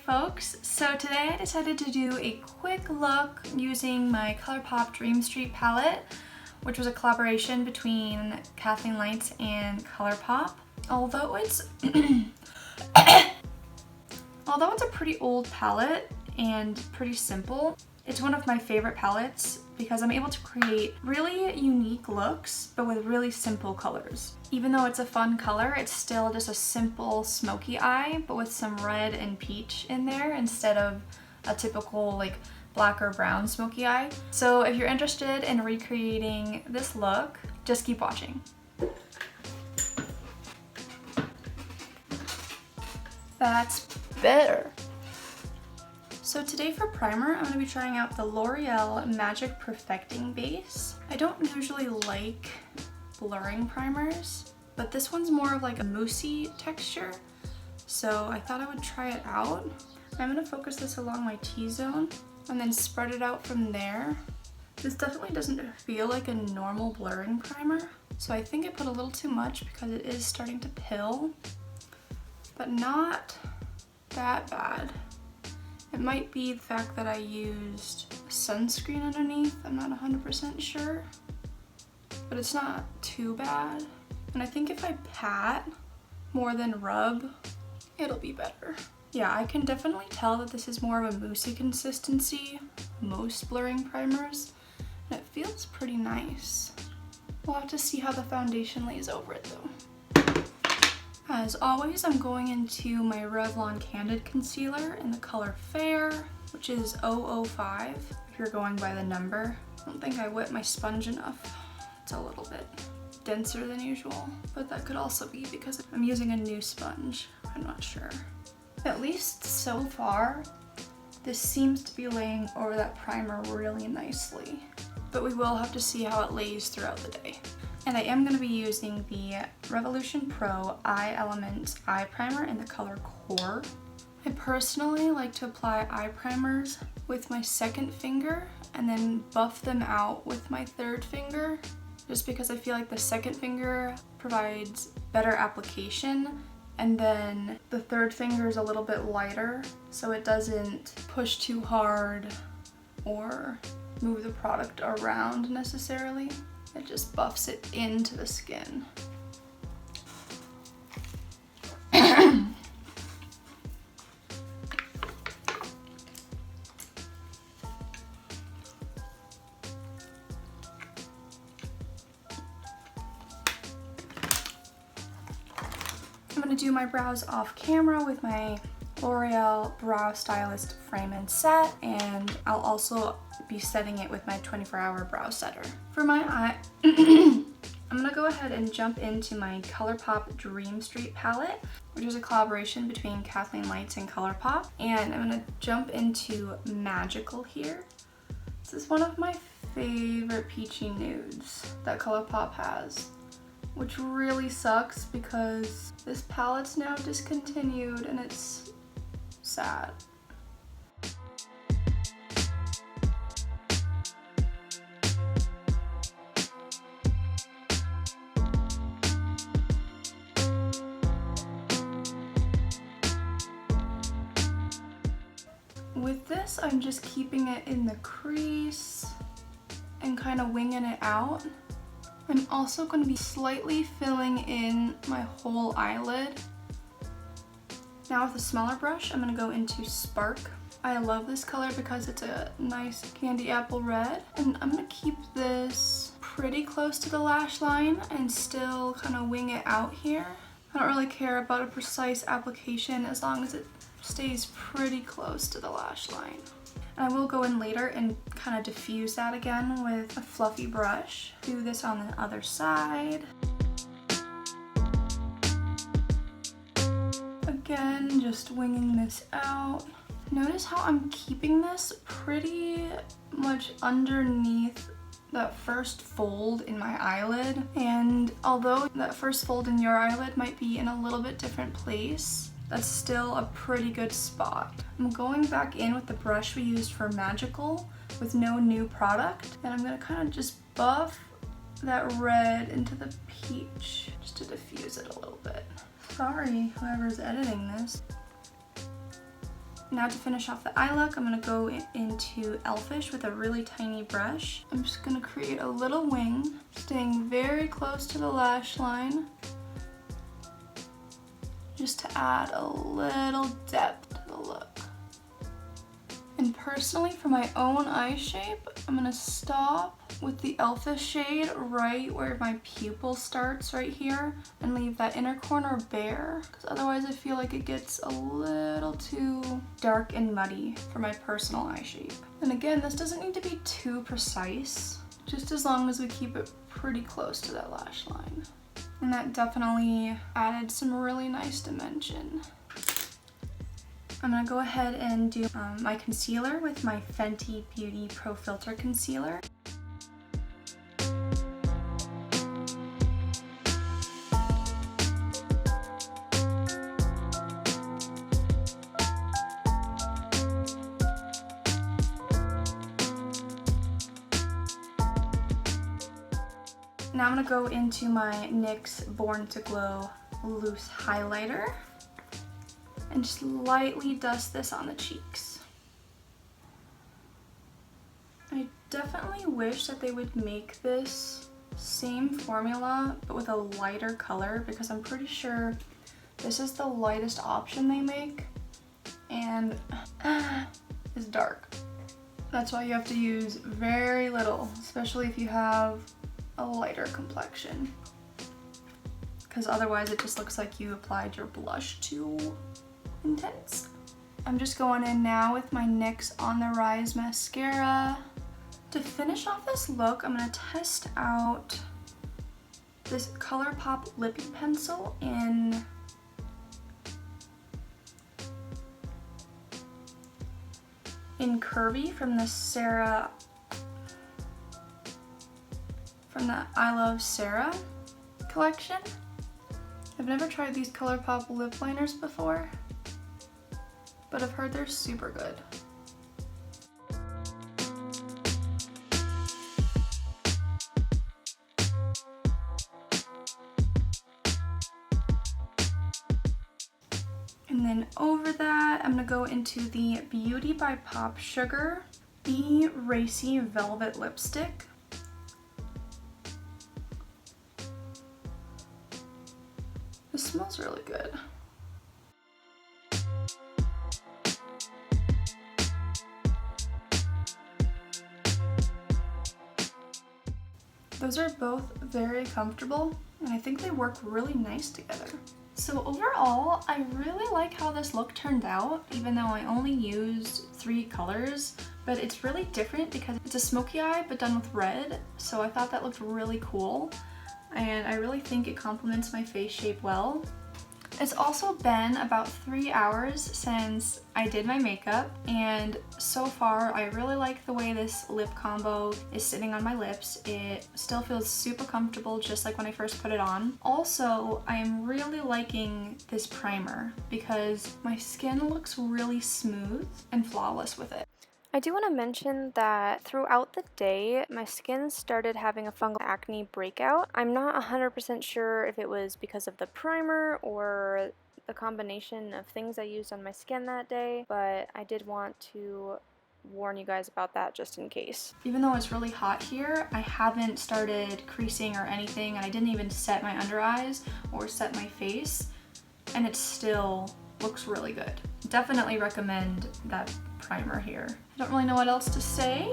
folks, so today I decided to do a quick look using my Colourpop Dream Street palette, which was a collaboration between Kathleen Lights and Colourpop. Although it's a pretty old palette and pretty simple, it's one of my favorite palettes because I'm able to create really unique looks but with really simple colors. Even though it's a fun color, it's still just a simple smoky eye but with some red and peach in there instead of a typical like black or brown smoky eye. So if you're interested in recreating this look, just keep watching. That's better. So today for primer, I'm going to be trying out the L'Oreal Magic Perfecting Base. I don't usually like blurring primers, but this one's more of like a moussey texture, so I thought I would try it out. I'm going to focus this along my T-zone and then spread it out from there. This definitely doesn't feel like a normal blurring primer, so I think I put a little too much because it is starting to pill, but not that bad. It might be the fact that I used sunscreen underneath, I'm not 100% sure, but it's not too bad. And I think if I pat more than rub, it'll be better. Yeah, I can definitely tell that this is more of a moussey consistency, most blurring primers, and it feels pretty nice. We'll have to see how the foundation lays over it though. As always, I'm going into my Revlon Candid concealer in the color Fair, which is 005 if you're going by the number. I don't think I wet my sponge enough. It's a little bit denser than usual, but that could also be because I'm using a new sponge. I'm not sure. At least so far, this seems to be laying over that primer really nicely, but we will have to see how it lays throughout the day. And I am going to be using the Revolution Pro Eye Element Eye Primer in the color Core. I personally like to apply eye primers with my second finger and then buff them out with my third finger, just because I feel like the second finger provides better application, and then the third finger is a little bit lighter so it doesn't push too hard or move the product around necessarily. It just buffs it into the skin. I'm gonna do my brows off camera with my L'Oreal Brow Stylist Frame and Set, and I'll also be setting it with my 24-hour brow setter. For my eye, I'm gonna go ahead and jump into my Colourpop Dream Street palette, which is a collaboration between Kathleen Lights and Colourpop, and I'm gonna jump into Magical here. This is one of my favorite peachy nudes that Colourpop has, which really sucks because this palette's now discontinued and it's sad. With this, I'm just keeping it in the crease and kind of winging it out. I'm also going to be slightly filling in my whole eyelid. Now with a smaller brush, I'm going to go into Spark. I love this color because it's a nice candy apple red, and I'm going to keep this pretty close to the lash line and still kind of wing it out here. I don't really care about a precise application as long as it stays pretty close to the lash line. And I will go in later and kind of diffuse that again with a fluffy brush. Do this on the other side. Again, just winging this out. Notice how I'm keeping this pretty much underneath that first fold in my eyelid. And although that first fold in your eyelid might be in a little bit different place, that's still a pretty good spot. I'm going back in with the brush we used for Magical with no new product, and I'm gonna kind of just buff that red into the peach just to diffuse it a little bit. Sorry, whoever's editing this. Now to finish off the eye look, I'm going to go into Elfish with a really tiny brush. I'm just going to create a little wing, staying very close to the lash line, just to add a little depth to the look. And personally, for my own eye shape, I'm going to stop with the Elfish shade right where my pupil starts right here and leave that inner corner bare, because otherwise I feel like it gets a little too dark and muddy for my personal eye shape. And again, this doesn't need to be too precise, just as long as we keep it pretty close to that lash line. And that definitely added some really nice dimension. I'm going to go ahead and do my concealer with my Fenty Beauty Pro Filtr Concealer. Now I'm going to go into my NYX Born to Glow loose highlighter and just lightly dust this on the cheeks. I definitely wish that they would make this same formula but with a lighter color, because I'm pretty sure this is the lightest option they make and it's dark. That's why you have to use very little, especially if you have a lighter complexion, because otherwise it just looks like you applied your blush too intense. I'm just going in now with my NYX On The Rise mascara. To finish off this look, I'm going to test out this Colourpop Lippie pencil in Curvii from the ILuvSarahII collection. I've never tried these Colourpop lip liners before, but I've heard they're super good. And then over that, I'm gonna go into the Beauty by Popsugar Be Racy Velvet Lipstick. This smells really good. Those are both very comfortable, and I think they work really nice together. So overall, I really like how this look turned out, even though I only used 3 colors, but it's really different because it's a smoky eye but done with red, so I thought that looked really cool, and I really think it complements my face shape well. It's also been about 3 hours since I did my makeup, and so far I really like the way this lip combo is sitting on my lips. It still feels super comfortable, just like when I first put it on. Also, I am really liking this primer because my skin looks really smooth and flawless with it. I do want to mention that throughout the day, my skin started having a fungal acne breakout. I'm not 100% sure if it was because of the primer or the combination of things I used on my skin that day, but I did want to warn you guys about that just in case. Even though it's really hot here, I haven't started creasing or anything, and I didn't even set my under eyes or set my face, and it still looks really good. Definitely recommend that primer here. I don't really know what else to say.